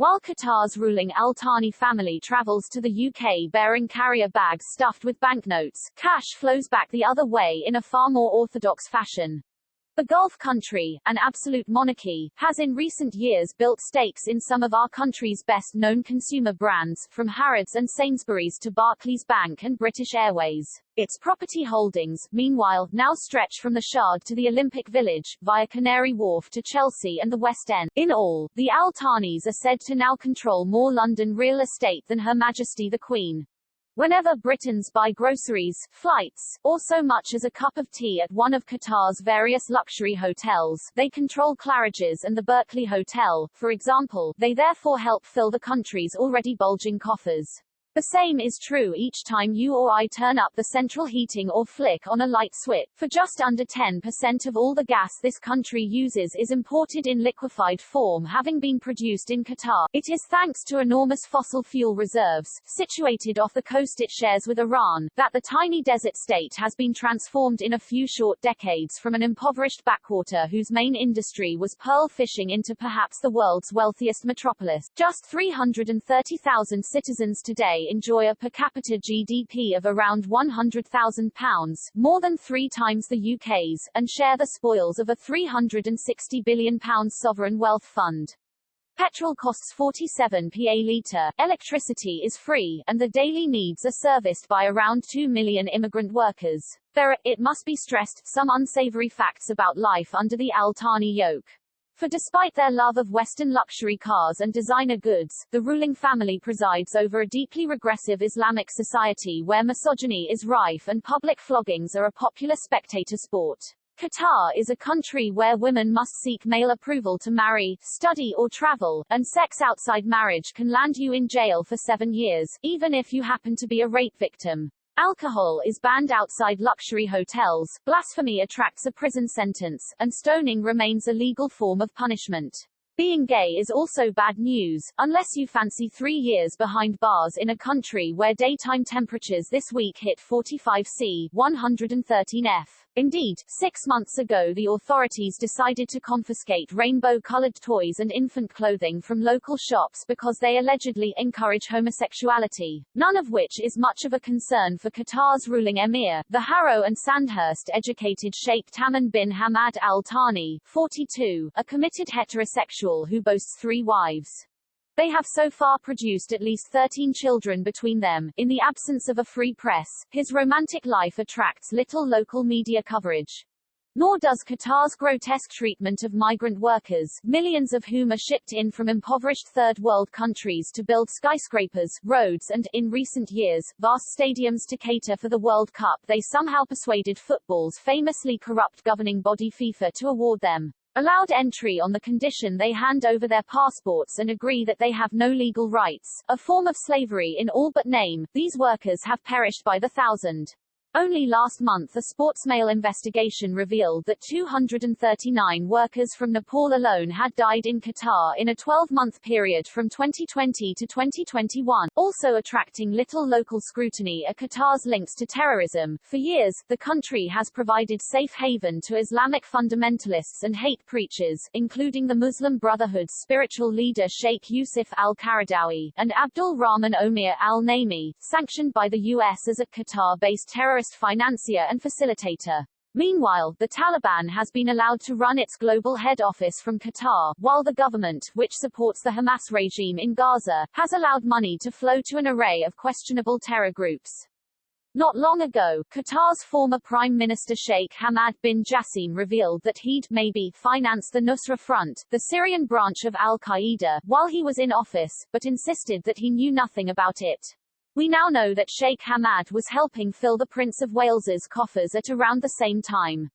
While Qatar's ruling Al Thani family travels to the UK bearing carrier bags stuffed with banknotes, cash flows back the other way in a far more orthodox fashion. The Gulf country, an absolute monarchy, has in recent years built stakes in some of our country's best-known consumer brands, from Harrods and Sainsbury's to Barclays Bank and British Airways. Its property holdings, meanwhile, now stretch from the Shard to the Olympic Village, via Canary Wharf to Chelsea and the West End. In all, the Al Thanis are said to now control more London real estate than Her Majesty the Queen. Whenever Britons buy groceries, flights, or so much as a cup of tea at one of Qatar's various luxury hotels, they control Claridge's and the Berkeley Hotel, for example. They therefore help fill the country's already bulging coffers. The same is true each time you or I turn up the central heating or flick on a light switch. For just under 10% of all the gas this country uses is imported in liquefied form, having been produced in Qatar. It is thanks to enormous fossil fuel reserves, situated off the coast it shares with Iran, that the tiny desert state has been transformed in a few short decades from an impoverished backwater whose main industry was pearl fishing into perhaps the world's wealthiest metropolis. Just 330,000 citizens today enjoy a per capita GDP of around £100,000, more than 3 times the UK's, and share the spoils of a £360 billion sovereign wealth fund. Petrol costs 47p a litre, electricity is free, and the daily needs are serviced by around 2 million immigrant workers. There are, it must be stressed, some unsavoury facts about life under the Al Thani yoke. For despite their love of Western luxury cars and designer goods, the ruling family presides over a deeply regressive Islamic society where misogyny is rife and public floggings are a popular spectator sport. Qatar is a country where women must seek male approval to marry, study or travel, and sex outside marriage can land you in jail for 7 years, even if you happen to be a rape victim. Alcohol is banned outside luxury hotels, blasphemy attracts a prison sentence, and stoning remains a legal form of punishment. Being gay is also bad news, unless you fancy 3 years behind bars in a country where daytime temperatures this week hit 45°C, 113°F. Indeed, 6 months ago the authorities decided to confiscate rainbow-colored toys and infant clothing from local shops because they allegedly encourage homosexuality, none of which is much of a concern for Qatar's ruling emir, the Harrow and Sandhurst-educated Sheikh Tamim bin Hamad Al Thani, 42, a committed heterosexual who boasts 3 wives. They have so far produced at least 13 children between them. In the absence of a free press, his romantic life attracts little local media coverage. Nor does Qatar's grotesque treatment of migrant workers, millions of whom are shipped in from impoverished third-world countries to build skyscrapers, roads and, in recent years, vast stadiums to cater for the World Cup. They somehow persuaded football's famously corrupt governing body FIFA to award them allowed entry on the condition they hand over their passports and agree that they have no legal rights, a form of slavery in all but name. These workers have perished by the thousand. Only last month a Sportsmail investigation revealed that 239 workers from Nepal alone had died in Qatar in a 12-month period from 2020 to 2021. Also attracting little local scrutiny are Qatar's links to terrorism. For years, the country has provided safe haven to Islamic fundamentalists and hate preachers, including the Muslim Brotherhood's spiritual leader Sheikh Yusuf al-Qaradawi, and Abdul Rahman Omir al-Naimi, sanctioned by the US as a Qatar-based terrorist financier and facilitator. Meanwhile, the Taliban has been allowed to run its global head office from Qatar, while the government, which supports the Hamas regime in Gaza, has allowed money to flow to an array of questionable terror groups. Not long ago, Qatar's former Prime Minister Sheikh Hamad bin Jassim revealed that he'd maybe finance the Nusra Front, the Syrian branch of al-Qaeda, while he was in office, but insisted that he knew nothing about it. We now know that Sheikh Hamad was helping fill the Prince of Wales's coffers at around the same time.